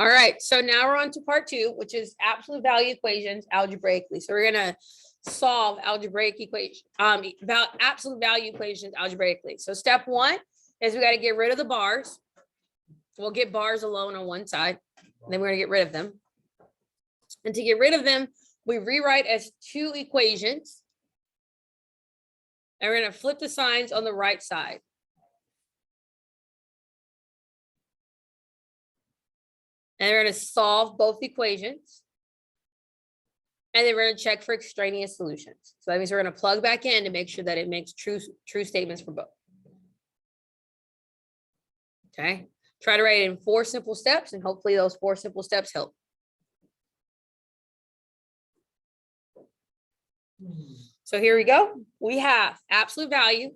All right, so now we're on to part 2, which is absolute value equations algebraically. So we're gonna solve algebraic equation, absolute value equations algebraically. So step 1 is we got to get rid of the bars. We'll get bars alone on one side, and then we're gonna get rid of them. And to get rid of them, we rewrite as 2 equations, and we're gonna flip the signs on the right side. And we're going to solve both equations. And then we're going to check for extraneous solutions. So that means we're going to plug back in to make sure that it makes true statements for both. Okay. Try to write it in 4 simple steps, and hopefully those 4 simple steps help. So here we go. We have absolute value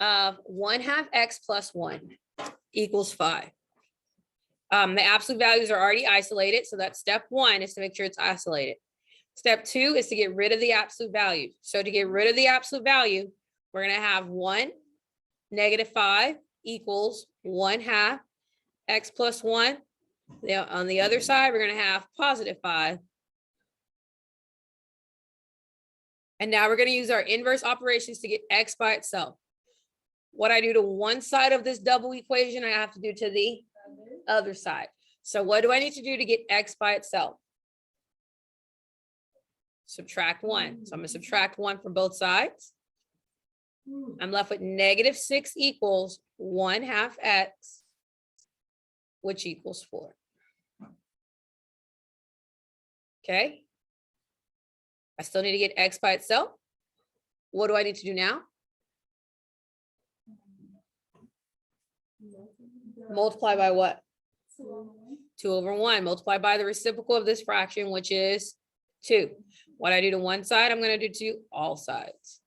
of 1/2 x plus 1 equals 5. The absolute values are already isolated. So that's step 1 is to make sure it's isolated. Step 2 is to get rid of the absolute value. So to get rid of the absolute value, we're going to have 1 - 5 equals 1/2 x plus 1. Now, on the other side, we're going to have +5. And now we're going to use our inverse operations to get x by itself. What I do to one side of this double equation, I have to do to the other side. So what do I need to do to get x by itself? Subtract 1. So I'm going to subtract 1 from both sides. I'm left with -6 equals 1/2 x, which equals 4. Okay. I still need to get x by itself. What do I need to do now? Multiply by what? 2/1. Multiply by the reciprocal of this fraction, which is 2. What I do to one side, I'm going to do to all sides.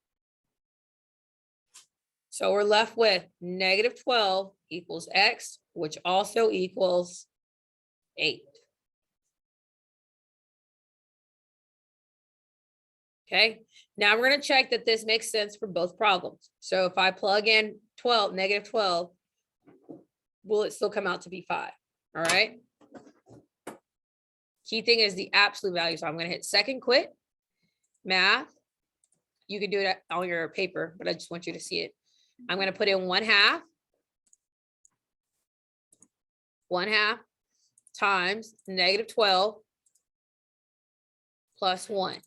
So we're left with -12 equals x, which also equals 8. Okay, now we're going to check that this makes sense for both problems. So if I plug in -12, will it still come out to be 5? All right. Key thing is the absolute value. So I'm going to hit second quit. Math. You can do it on your paper, but I just want you to see it. I'm going to put in 1/2. 1/2 times -12 plus 1.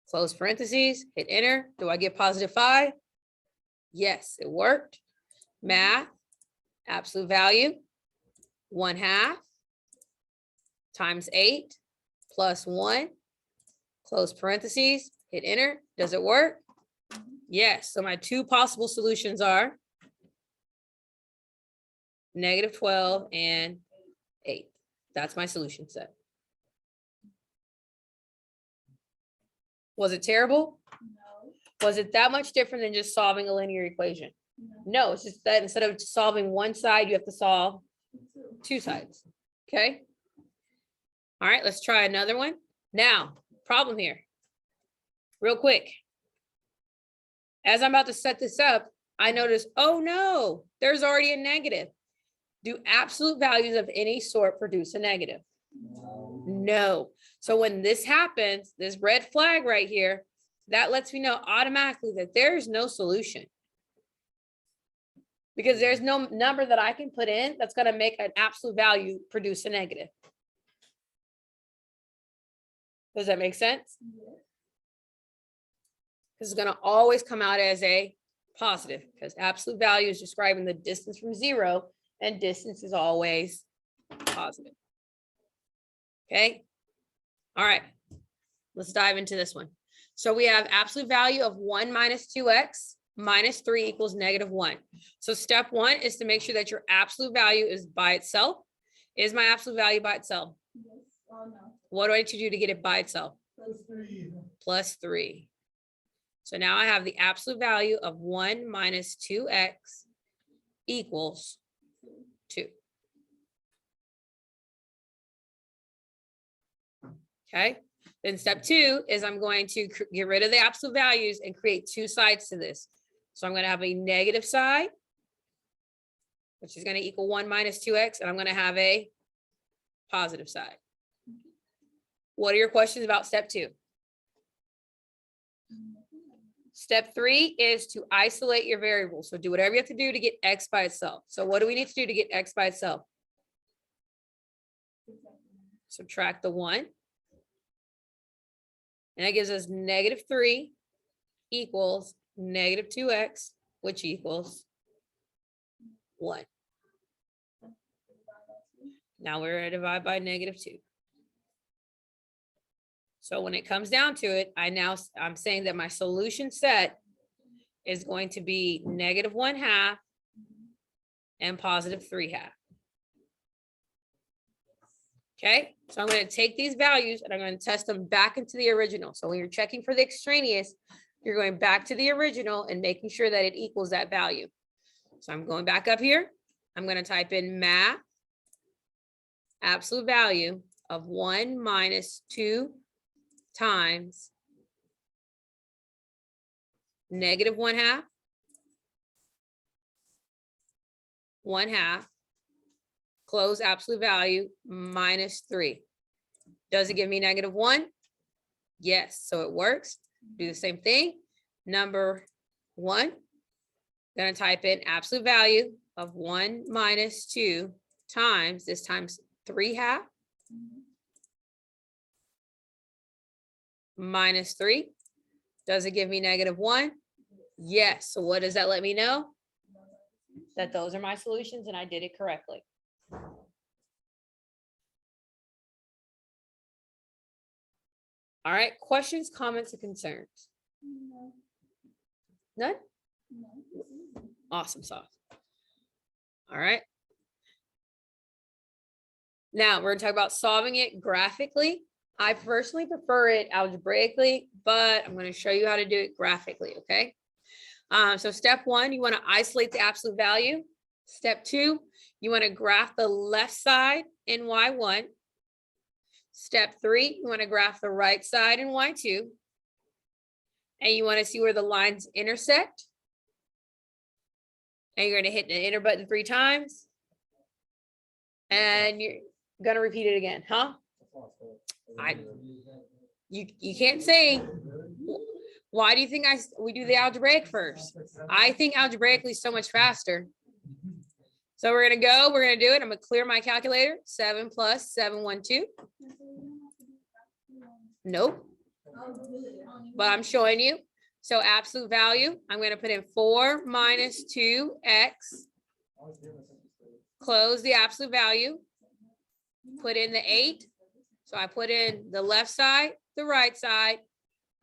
Close parentheses, hit enter. Do I get +5? Yes, it worked. Math, absolute value, 1/2 times 8 plus 1. Close parentheses, hit enter. Does it work? Yes. So my 2 possible solutions are -12 and 8. That's my solution set. Was it terrible? No. Was it that much different than just solving a linear equation? No, it's just that instead of solving one side, you have to solve 2 sides. Okay. All right, let's try another one. Now, problem here. Real quick. As I'm about to set this up, I notice, oh no, there's already a negative. Do absolute values of any sort produce a negative? No. So when this happens, this red flag right here, that lets me know automatically that there's no solution. Because there's no number that I can put in that's going to make an absolute value produce a negative. Does that make sense? Yes. This is going to always come out as a positive because absolute value is describing the distance from 0, and distance is always positive. Okay. All right. Let's dive into this one. So we have absolute value of 1 - 2x minus 3 equals -1. So step 1 is to make sure that your absolute value is by itself. Is my absolute value by itself? Yes. Oh, no. What do I need to do to get it by itself? +3. +3. So now I have the absolute value of 1 - 2x equals 2. Okay. Then step 2 is I'm going to get rid of the absolute values and create 2 sides to this. So I'm going to have a negative side, which is going to equal 1 - 2x, and I'm going to have a positive side. What are your questions about step 2? Step 3 is to isolate your variable. So do whatever you have to do to get x by itself. So what do we need to do to get x by itself? Subtract the 1. And that gives us -3 equals -2x, which equals 1. Now we're going to divide by -2. So when it comes down to it, I'm saying that my solution set is going to be -1/2 and +3/2. Okay, so I'm going to take these values and I'm going to test them back into the original. So when you're checking for the extraneous, you're going back to the original and making sure that it equals that value. So I'm going back up here. I'm going to type in math, absolute value of 1 minus 2 times -1/2, 1/2, close absolute value -3. Does it give me -1? Yes, so it works. Do the same thing. Number 1, gonna type in absolute value of 1 minus 2 times, this times 3/2 minus 3. Does it give me -1? Yes. So what does that let me know? That those are my solutions and I did it correctly. All right, questions, comments, and concerns? None? Awesome sauce. All right. Now we're gonna talk about solving it graphically. I personally prefer it algebraically, but I'm going to show you how to do it graphically, okay? So step 1, you want to isolate the absolute value. Step 2, you want to graph the left side in y1. Step 3, you want to graph the right side in y2. And you want to see where the lines intersect. And you're going to hit the enter button 3 times. And you're going to repeat it again, huh? You can't say, why do you think we do the algebraic first? I think algebraically is so much faster. So we're gonna do it. I'm gonna clear my calculator. 7 plus 712. Nope. But I'm showing you. So absolute value, I'm gonna put in 4 minus 2x. Close the absolute value. Put in the 8. So I put in the left side, the right side.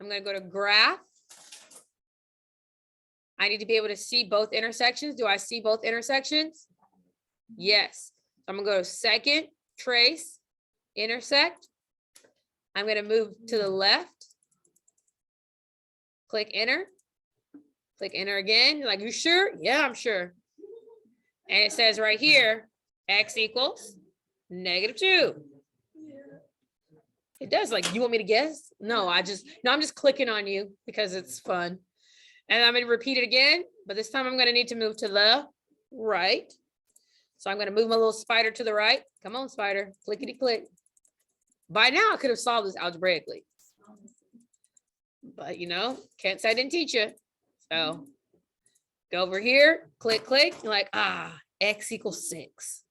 I'm going to go to graph. I need to be able to see both intersections. Do I see both intersections? Yes. So I'm going to go to second, trace, intersect. I'm going to move to the left. Click enter. Click enter again. You're like, you sure? Yeah, I'm sure. And it says right here, x equals -2. It does. Like, you want me to guess? No, I'm just clicking on you because it's fun. And I'm going to repeat it again, but this time I'm going to need to move to the right. So I'm going to move my little spider to the right. Come on, spider. Clickety click. By now I could have solved this algebraically. But can't say I didn't teach you. So go over here, click, click. You're like, x equals 6.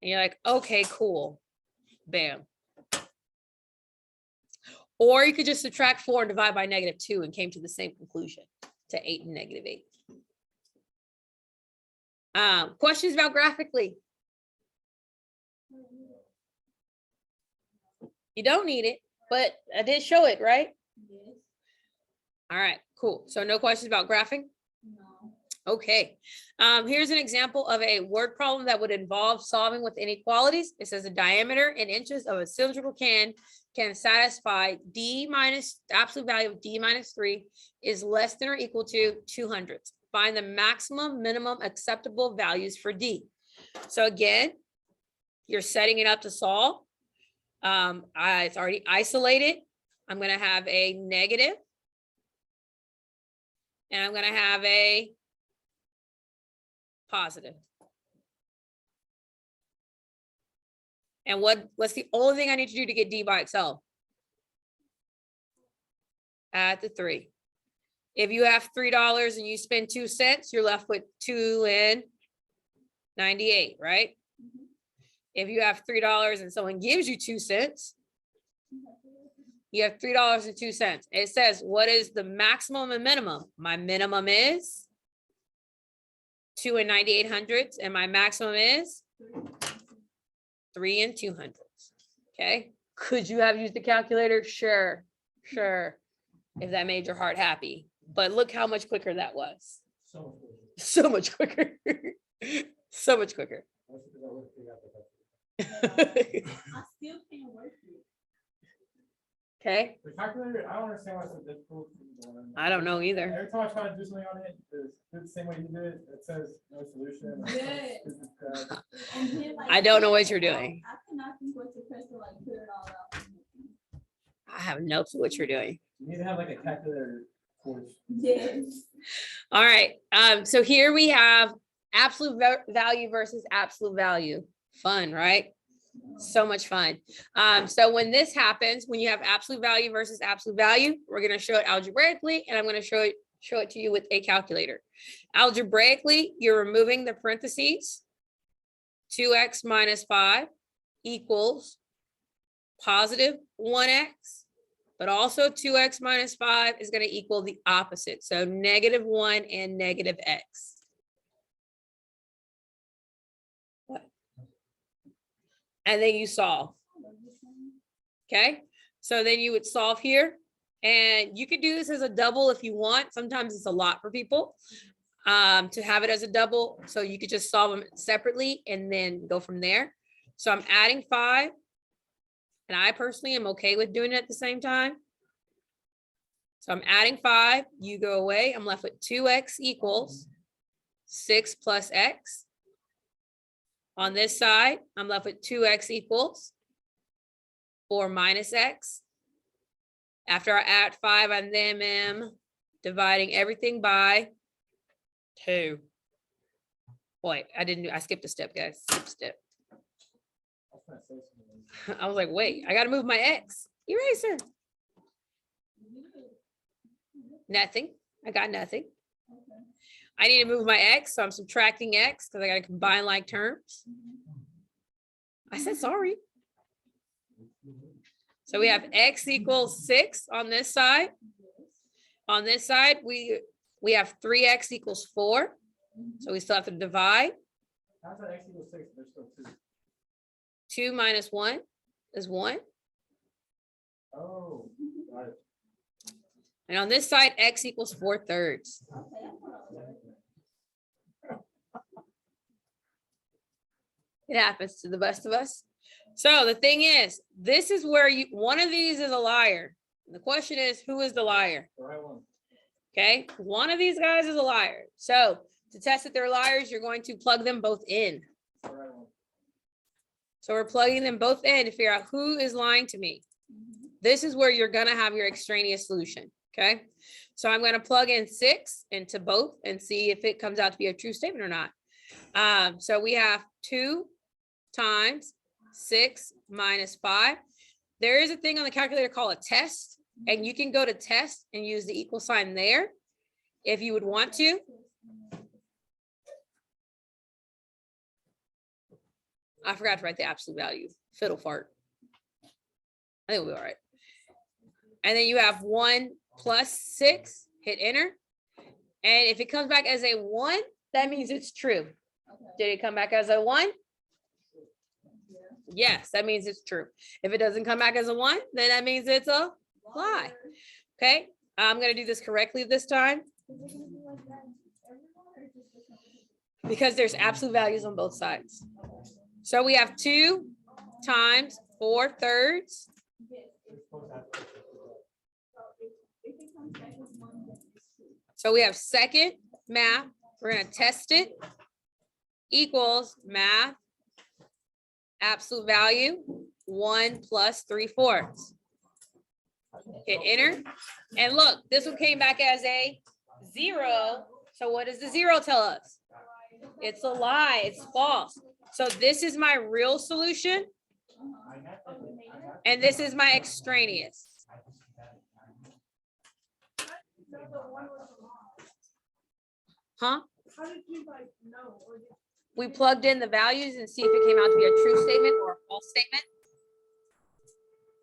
And you're like, okay, cool. Bam. Or you could just subtract 4 and divide by -2 and came to the same conclusion, to 8 and -8. Questions about graphically? You don't need it, but I did show it, right? Yes. All right, cool. So no questions about graphing? No. Okay. Here's an example of a word problem that would involve solving with inequalities. It says the diameter in inches of a cylindrical can satisfy d minus the absolute value of d minus 3 is less than or equal to 200. Find the maximum minimum acceptable values for d. So again, you're setting it up to solve. It's already isolated. I'm going to have a negative. And I'm going to have a positive. And what's the only thing I need to do to get D by itself? Add the 3. If you have $3 and you spend 2 cents, you're left with 2.98, right? If you have $3 and someone gives you 2 cents, you have $3.02. It says, what is the maximum and minimum? My minimum is 2 9800ths, and my maximum is 3 200ths. Okay. Could you have used the calculator? Sure. If that made your heart happy. But look how much quicker that was. So much quicker. So much quicker. I still can't work it. Okay. The calculator, I don't understand why it's so difficult. I don't know either. Every time I try to do something on it, do the same way you do it, it says no solution. Yes. And then, like, I don't know what you're doing. I cannot think what to press to like clear it all out. I have no clue what you're doing. You need to have like a calculator course. Yes. All right. So here we have absolute value versus absolute value. Fun, right? So much fun. So when this happens, when you have absolute value versus absolute value, we're going to show it algebraically, and I'm going to show it to you with a calculator. Algebraically, you're removing the parentheses. 2x minus 5 equals positive 1x, but also 2x minus 5 is going to equal the opposite. So -1 and -x. And then you solve. Okay, so then you would solve here, and you could do this as a double if you want. Sometimes it's a lot for people to have it as a double, so you could just solve them separately and then go from there. So I'm adding 5, and I personally am okay with doing it at the same time. So I'm adding 5, you go away, I'm left with 2x equals 6 plus x. On this side, I'm left with 2x equals 4 minus x. After I add 5, I then am dividing everything by 2. Wait, I skipped a step, guys. Skip a step. I was like, wait, I got to move my x. Eraser. Nothing. I got nothing. I need to move my x, so I'm subtracting x because I got to combine like terms. I said sorry. So we have x equals 6 on this side. On this side, we have 3x equals 4. So we still have to divide. How's that x equals 6? There's still 2. 2 minus 1 is 1. Oh, got it. And on this side, x equals 4/3. It happens to the best of us. So the thing is, this is where one of these is a liar. The question is, who is the liar? The right one. Okay, one of these guys is a liar. So to test that they're liars, you're going to plug them both in. The right one. So we're plugging them both in to figure out who is lying to me. This is where you're going to have your extraneous solution. Okay, so I'm going to plug in 6 into both and see if it comes out to be a true statement or not. So we have 2 times 6 minus 5. There is a thing on the calculator called a test, and you can go to test and use the equal sign there if you would want to. I forgot to write the absolute value. Fiddle fart. I think we'll be all right. And then you have 1 plus 6, hit enter. And if it comes back as a 1, that means it's true. Did it come back as a 1? Yes, that means it's true. If it doesn't come back as a 1, then that means it's a lie. Okay, I'm going to do this correctly this time because there's absolute values on both sides. So we have 2 times 4/3. So we have second math. We're going to test it. Equals math absolute value 1 plus 3/4. Hit enter. And look, this one came back as a 0. So what does the 0 tell us? It's a lie. It's false. So this is my real solution. And this is my extraneous. Huh? How did you like know? We plugged in the values and see if it came out to be a true statement or a false statement.